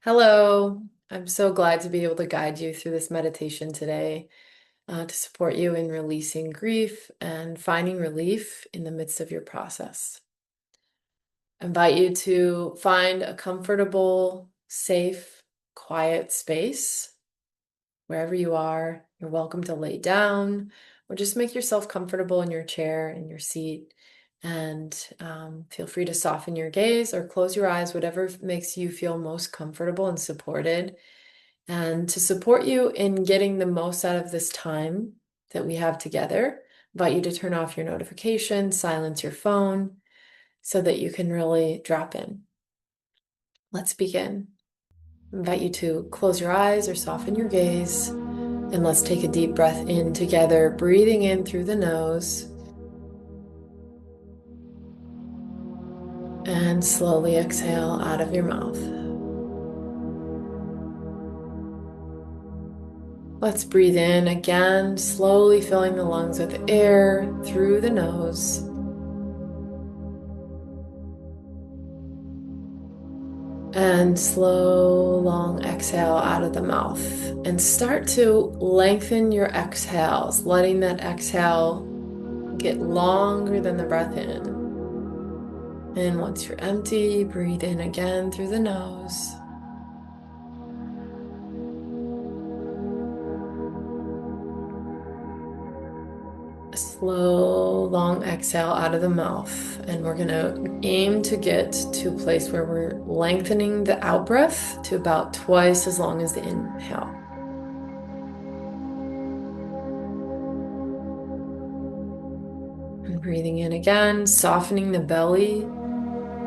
Hello, I'm so glad to be able to guide you through this meditation today to support you in releasing grief and finding relief in the midst of your process. I invite you to find a comfortable, safe, quiet space wherever you are. You're welcome to lay down or just make yourself comfortable in your chair, in your seat, and feel free to soften your gaze or close your eyes, whatever makes you feel most comfortable and supported. And to support you in getting the most out of this time that we have together, I invite you to turn off your notifications, silence your phone, so that you can really drop in. Let's begin. I invite you to close your eyes or soften your gaze, and let's take a deep breath in together, breathing in through the nose, and slowly exhale out of your mouth. Let's breathe in again, slowly filling the lungs with air through the nose. And slow, long exhale out of the mouth. And start to lengthen your exhales, letting that exhale get longer than the breath in. And once you're empty, breathe in again through the nose. A slow, long exhale out of the mouth. And we're going to aim to get to a place where we're lengthening the out breath to about twice as long as the inhale. And breathing in again, softening the belly,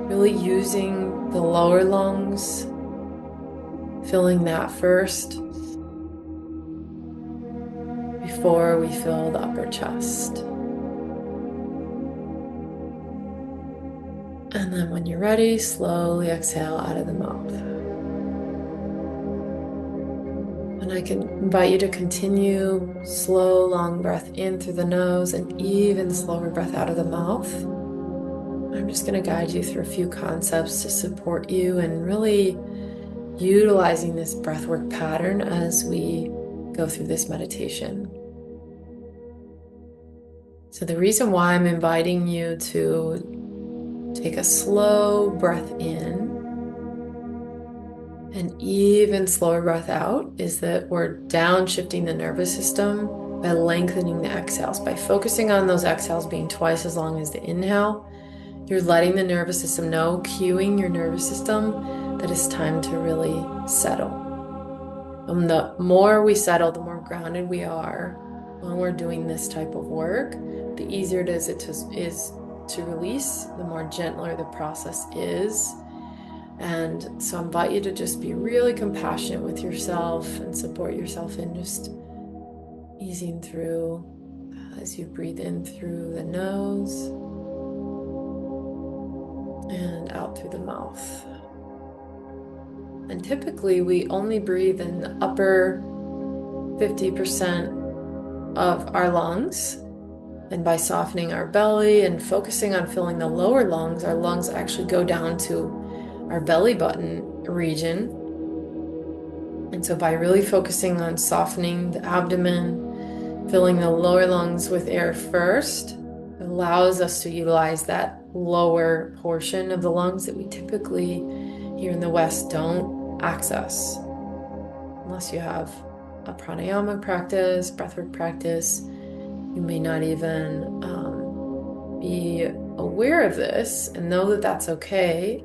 really using the lower lungs, filling that first before we fill the upper chest. And then when you're ready, slowly exhale out of the mouth. And I can invite you to continue slow, long breath in through the nose and even slower breath out of the mouth. I'm just going to guide you through a few concepts to support you and really utilizing this breathwork pattern as we go through this meditation. So the reason why I'm inviting you to take a slow breath in and even slower breath out is that we're downshifting the nervous system by lengthening the exhales. By focusing on those exhales being twice as long as the inhale, you're letting the nervous system know, cueing your nervous system that it's time to really settle. And the more we settle, the more grounded we are when we're doing this type of work, the easier it is to release, the more gentler the process is. And so I invite you to just be really compassionate with yourself and support yourself in just easing through as you breathe in through the nose and out through the mouth. And typically we only breathe in the upper 50% of our lungs. And by softening our belly and focusing on filling the lower lungs, our lungs actually go down to our belly button region. And so by really focusing on softening the abdomen, filling the lower lungs with air first, it allows us to utilize that lower portion of the lungs that we typically here in the West don't access. Unless you have a pranayama practice, breathwork practice, you may not even be aware of this and know that that's okay.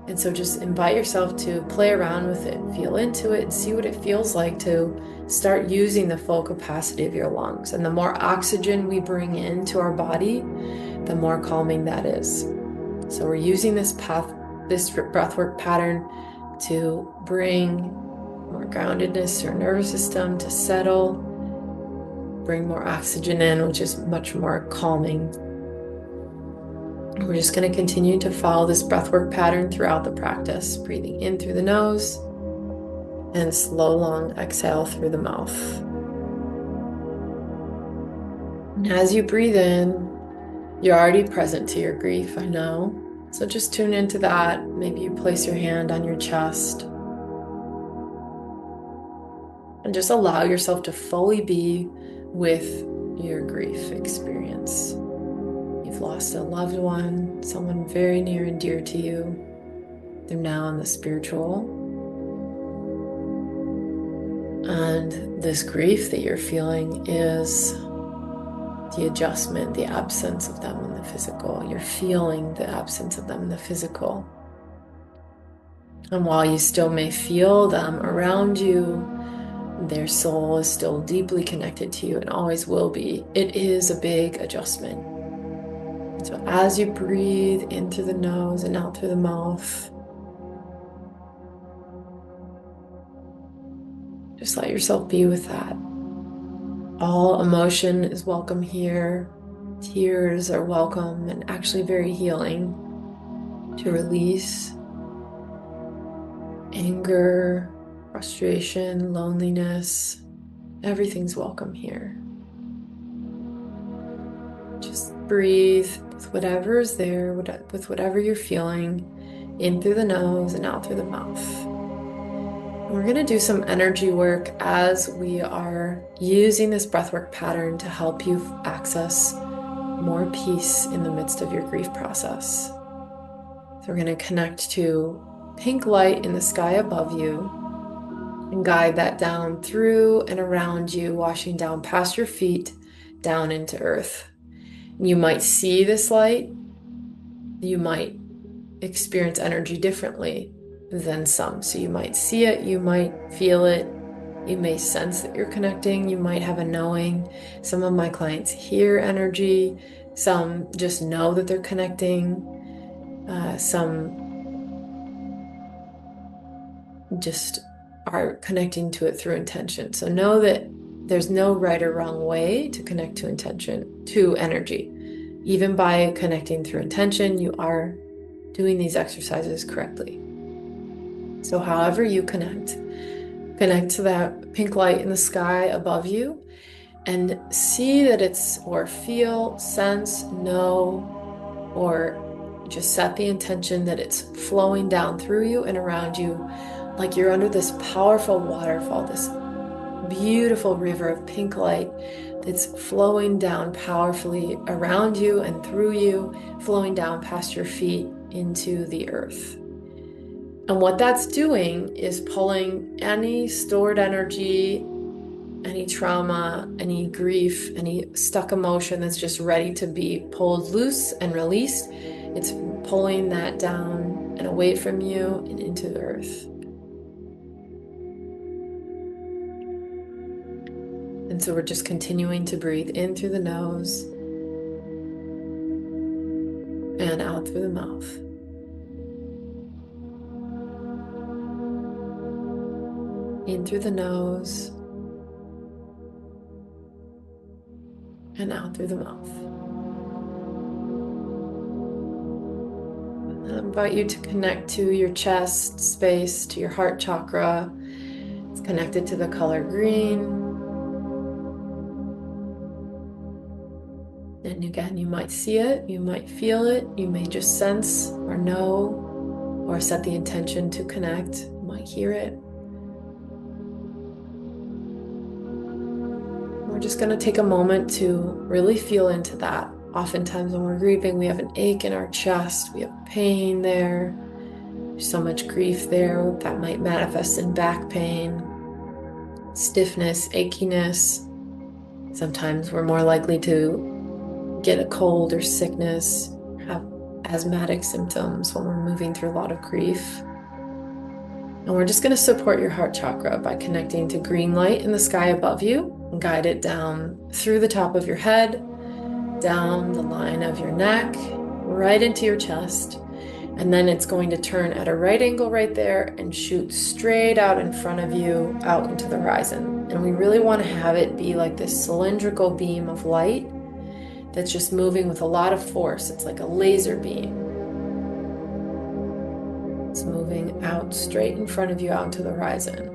And so just invite yourself to play around with it, feel into it, and see what it feels like to start using the full capacity of your lungs. And the more oxygen we bring into our body, the more calming that is. So we're using this breathwork pattern to bring more groundedness to our nervous system, to settle, bring more oxygen in, which is much more calming. We're just going to continue to follow this breathwork pattern throughout the practice, breathing in through the nose and slow, long exhale through the mouth. And as you breathe in, you're already present to your grief, I know. So just tune into that. Maybe you place your hand on your chest. And just allow yourself to fully be with your grief experience. You've lost a loved one, someone very near and dear to you. They're now in the spiritual. And this grief that you're feeling is the adjustment, the absence of them in the physical. You're feeling the absence of them in the physical. And while you still may feel them around you, their soul is still deeply connected to you and always will be. It is a big adjustment. So as you breathe in through the nose and out through the mouth, just let yourself be with that. All emotion is welcome here. Tears are welcome and actually very healing to release. Anger, frustration, loneliness, everything's welcome here. Just breathe with whatever is there, with whatever you're feeling, in through the nose and out through the mouth. We're going to do some energy work as we are using this breathwork pattern to help you access more peace in the midst of your grief process. So we're going to connect to pink light in the sky above you and guide that down through and around you, washing down past your feet, down into earth. You might see this light. You might experience energy differently than some. So you might see it, you might feel it, you may sense that you're connecting, you might have a knowing. Some of my clients hear energy, some just know that they're connecting, some just are connecting to it through intention. So know that there's no right or wrong way to connect to intention, to energy. Even by connecting through intention, you are doing these exercises correctly. So however you connect to that pink light in the sky above you and see that it's, or feel, sense, know, or just set the intention that it's flowing down through you and around you like you're under this powerful waterfall, this beautiful river of pink light that's flowing down powerfully around you and through you, flowing down past your feet into the earth. And what that's doing is pulling any stored energy, any trauma, any grief, any stuck emotion that's just ready to be pulled loose and released. It's pulling that down and away from you and into the earth. And so we're just continuing to breathe in through the nose and out through the mouth. In through the nose and out through the mouth. I invite you to connect to your chest space, to your heart chakra. It's connected to the color green. And again, you might see it, you might feel it, you may just sense or know or set the intention to connect. You might hear it. We're just going to take a moment to really feel into that. Oftentimes when we're grieving, we have an ache in our chest, we have pain there, there's so much grief there that might manifest in back pain, stiffness, achiness. Sometimes we're more likely to get a cold or sickness, have asthmatic symptoms when we're moving through a lot of grief. And we're just going to support your heart chakra by connecting to green light in the sky above you and guide it down through the top of your head, down the line of your neck, right into your chest. And then it's going to turn at a right angle right there and shoot straight out in front of you, out into the horizon. And we really want to have it be like this cylindrical beam of light that's just moving with a lot of force. It's like a laser beam. It's moving out straight in front of you, out to the horizon.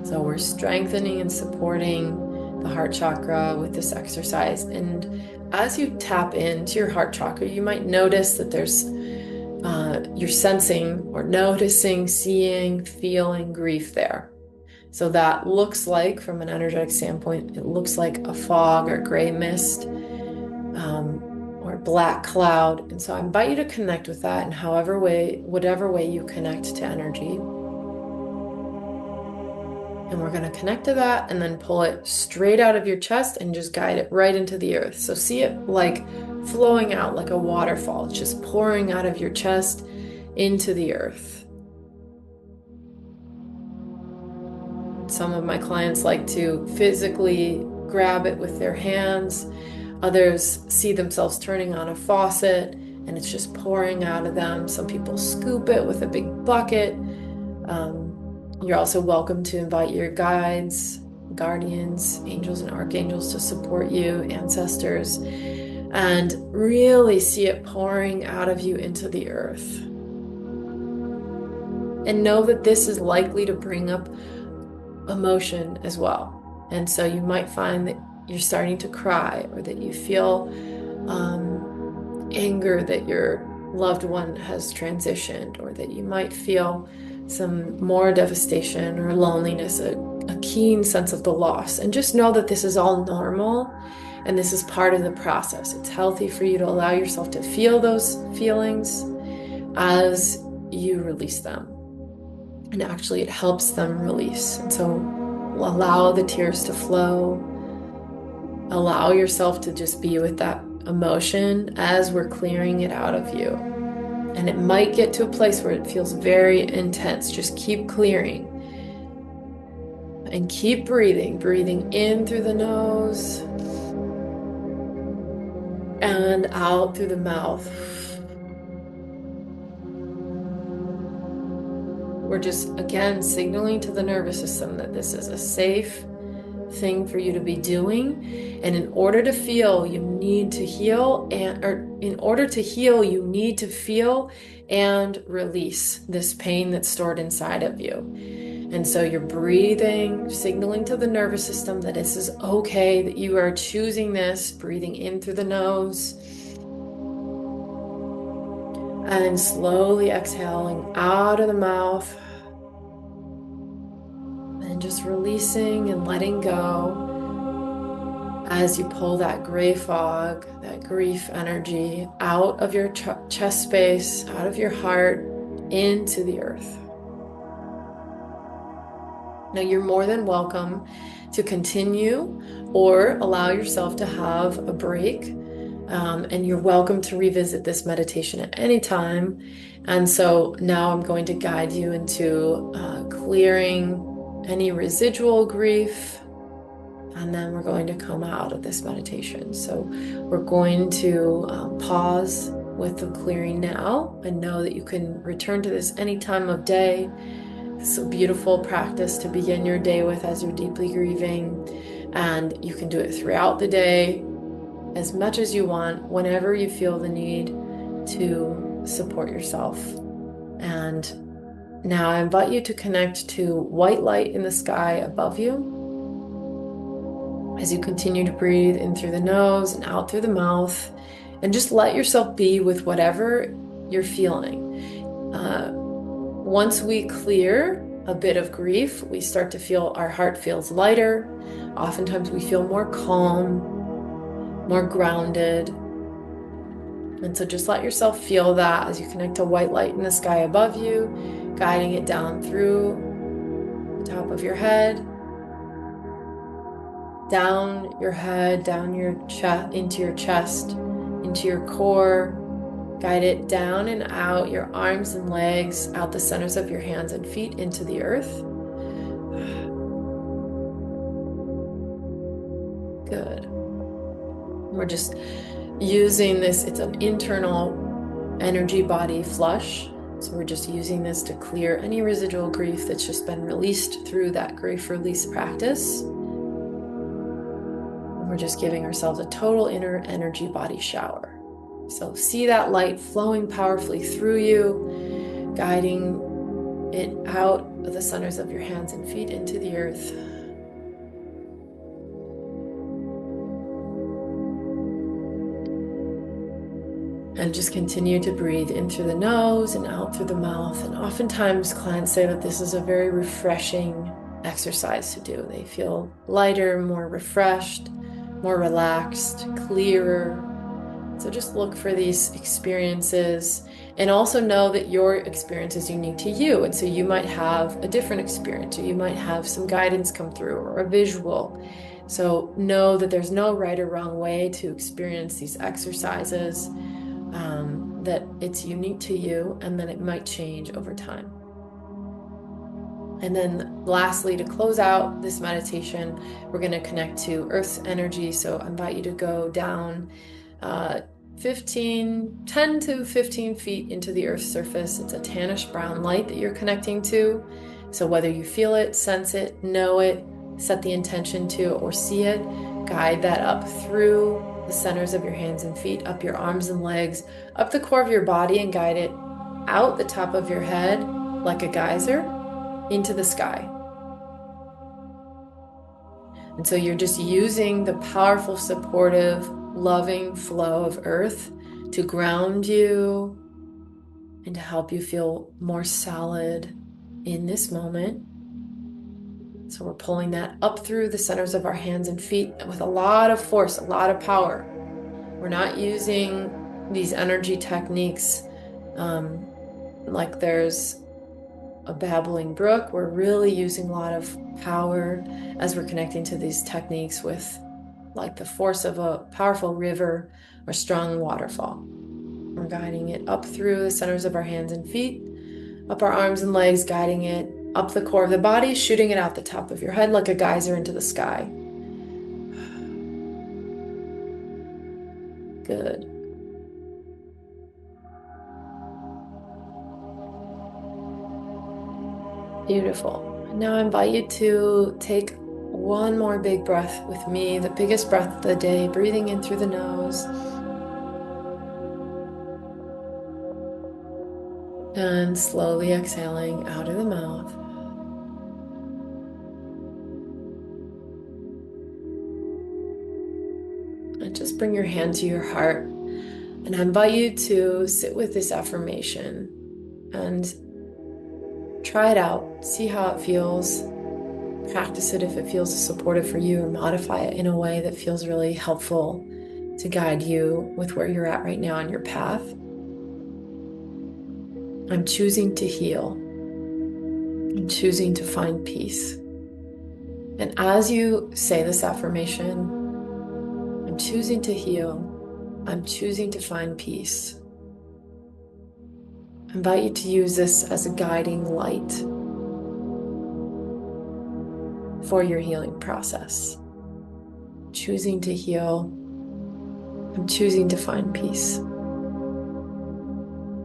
So we're strengthening and supporting the heart chakra with this exercise. And as you tap into your heart chakra, you might notice that there's you're sensing or noticing, seeing, feeling grief there. So that looks like, from an energetic standpoint, it looks like a fog or gray mist, or black cloud. And so I invite you to connect with that in whatever way you connect to energy. And we're going to connect to that and then pull it straight out of your chest and just guide it right into the earth. So see it like flowing out like a waterfall. It's just pouring out of your chest into the earth. Some of my clients like to physically grab it with their hands. Others see themselves turning on a faucet and it's just pouring out of them. Some people scoop it with a big bucket. You're also welcome to invite your guides, guardians, angels, and archangels to support you, ancestors, and really see it pouring out of you into the earth. And know that this is likely to bring up emotion as well. And so you might find that you're starting to cry, or that you feel anger that your loved one has transitioned, or that you might feel some more devastation or loneliness, a keen sense of the loss. And just know that this is all normal and this is part of the process. It's healthy for you to allow yourself to feel those feelings as you release them. And actually, it helps them release. And so allow the tears to flow. Allow yourself to just be with that emotion as we're clearing it out of you. And it might get to a place where it feels very intense. Just keep clearing. And keep breathing. Breathing in through the nose and out through the mouth. We're just, again, signaling to the nervous system that this is a safe thing for you to be doing. And in order to feel, you need to heal, in order to heal, you need to feel and release this pain that's stored inside of you. And so you're breathing, signaling to the nervous system that this is okay, that you are choosing this, breathing in through the nose. And slowly exhaling out of the mouth. And just releasing and letting go as you pull that gray fog, that grief energy out of your chest space, out of your heart, into the earth. Now, you're more than welcome to continue or allow yourself to have a break. And you're welcome to revisit this meditation at any time. And so now I'm going to guide you into clearing any residual grief. And then we're going to come out of this meditation. So we're going to pause with the clearing now, and know that you can return to this any time of day. It's a beautiful practice to begin your day with as you're deeply grieving. And you can do it throughout the day, as much as you want, whenever you feel the need to support yourself. And now I invite you to connect to white light in the sky above you as you continue to breathe in through the nose and out through the mouth, and just let yourself be with whatever you're feeling. Once we clear a bit of grief, we start to feel our heart feels lighter. Oftentimes we feel more calm, more grounded. And so just let yourself feel that as you connect to white light in the sky above you, guiding it down through the top of your head, down your head, down your chest, into your chest, into your core. Guide it down and out your arms and legs, out the centers of your hands and feet into the earth. Good. We're just using this, it's an internal energy body flush. So we're just using this to clear any residual grief that's just been released through that grief release practice. And we're just giving ourselves a total inner energy body shower. So see that light flowing powerfully through you, guiding it out of the centers of your hands and feet into the earth. And just continue to breathe in through the nose and out through the mouth. And oftentimes clients say that this is a very refreshing exercise to do. They feel lighter, more refreshed, more relaxed, clearer. So just look for these experiences and also know that your experience is unique to you. And so you might have a different experience, or you might have some guidance come through or a visual. So know that there's no right or wrong way to experience these exercises, that it's unique to you, and then it might change over time. And then lastly, to close out this meditation, we're going to connect to Earth's energy. So I invite you to go down 10 to 15 feet into the Earth's surface. It's a tannish brown light that you're connecting to. So whether you feel it, sense it, know it, set the intention to, or see it, guide that up through the centers of your hands and feet, up your arms and legs, up the core of your body, and guide it out the top of your head like a geyser into the sky. And so you're just using the powerful, supportive, loving flow of Earth to ground you and to help you feel more solid in this moment. So we're pulling that up through the centers of our hands and feet with a lot of force, a lot of power. We're not using these energy techniques like there's a babbling brook. We're really using a lot of power as we're connecting to these techniques with like the force of a powerful river or strong waterfall. We're guiding it up through the centers of our hands and feet, up our arms and legs, guiding it up the core of the body, shooting it out the top of your head like a geyser into the sky. Good. Beautiful. Now I invite you to take one more big breath with me, the biggest breath of the day, breathing in through the nose and slowly exhaling out of the mouth. And just bring your hand to your heart. And I invite you to sit with this affirmation and try it out. See how it feels. Practice it if it feels supportive for you, or modify it in a way that feels really helpful to guide you with where you're at right now on your path. I'm choosing to heal. I'm choosing to find peace. And as you say this affirmation, I'm choosing to heal. I'm choosing to find peace. I invite you to use this as a guiding light for your healing process. Choosing to heal. I'm choosing to find peace.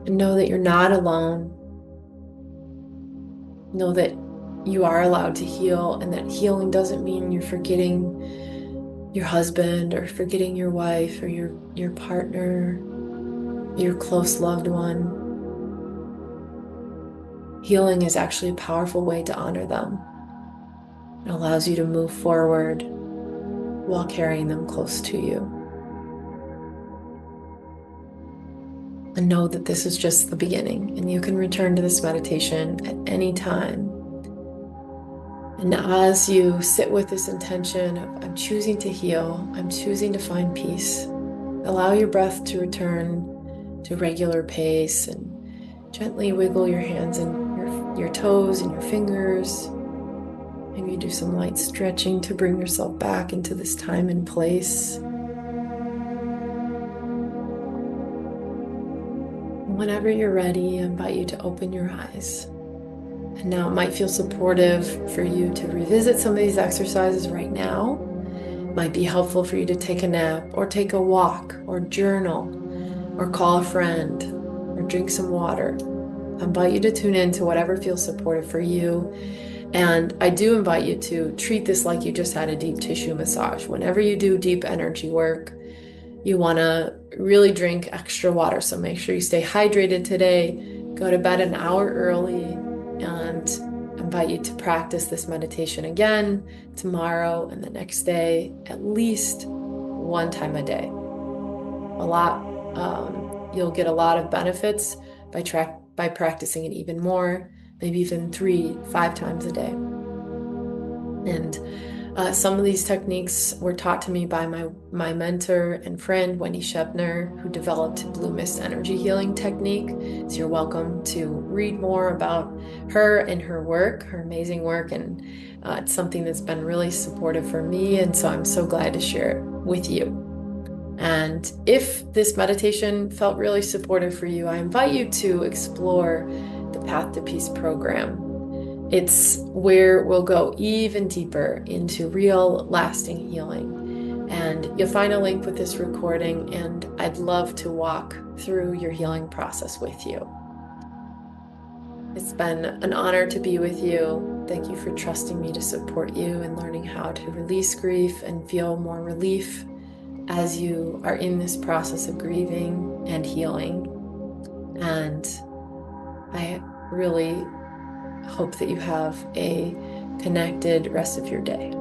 And know that you're not alone. Know that you are allowed to heal, and that healing doesn't mean you're forgetting your husband or forgetting your wife or your partner, your close loved one. Healing is actually a powerful way to honor them. It allows you to move forward while carrying them close to you. And know that this is just the beginning, and you can return to this meditation at any time. And as you sit with this intention of, I'm choosing to heal, I'm choosing to find peace, allow your breath to return to regular pace, and gently wiggle your hands and your toes and your fingers. Maybe you do some light stretching to bring yourself back into this time and place. Whenever you're ready, I invite you to open your eyes. And now it might feel supportive for you to revisit some of these exercises right now. It might be helpful for you to take a nap, or take a walk, or journal, or call a friend, or drink some water. I invite you to tune in to whatever feels supportive for you. And I do invite you to treat this like you just had a deep tissue massage. Whenever you do deep energy work, you want to really drink extra water. So make sure you stay hydrated today. Go to bed an hour early, and invite you to practice this meditation again tomorrow and the next day, at least one time a day. A lot you'll get a lot of benefits by practicing it even more, maybe even 3-5 times a day. And some of these techniques were taught to me by my mentor and friend, Wendy Shebner, who developed Blue Mist Energy Healing Technique. So you're welcome to read more about her and her work, her amazing work. And it's something that's been really supportive for me. And so I'm so glad to share it with you. And if this meditation felt really supportive for you, I invite you to explore the Path to Peace program. It's where we'll go even deeper into real, lasting healing. And you'll find a link with this recording, and I'd love to walk through your healing process with you. It's been an honor to be with you. Thank you for trusting me to support you in learning how to release grief and feel more relief as you are in this process of grieving and healing. And I really hope that you have a connected rest of your day.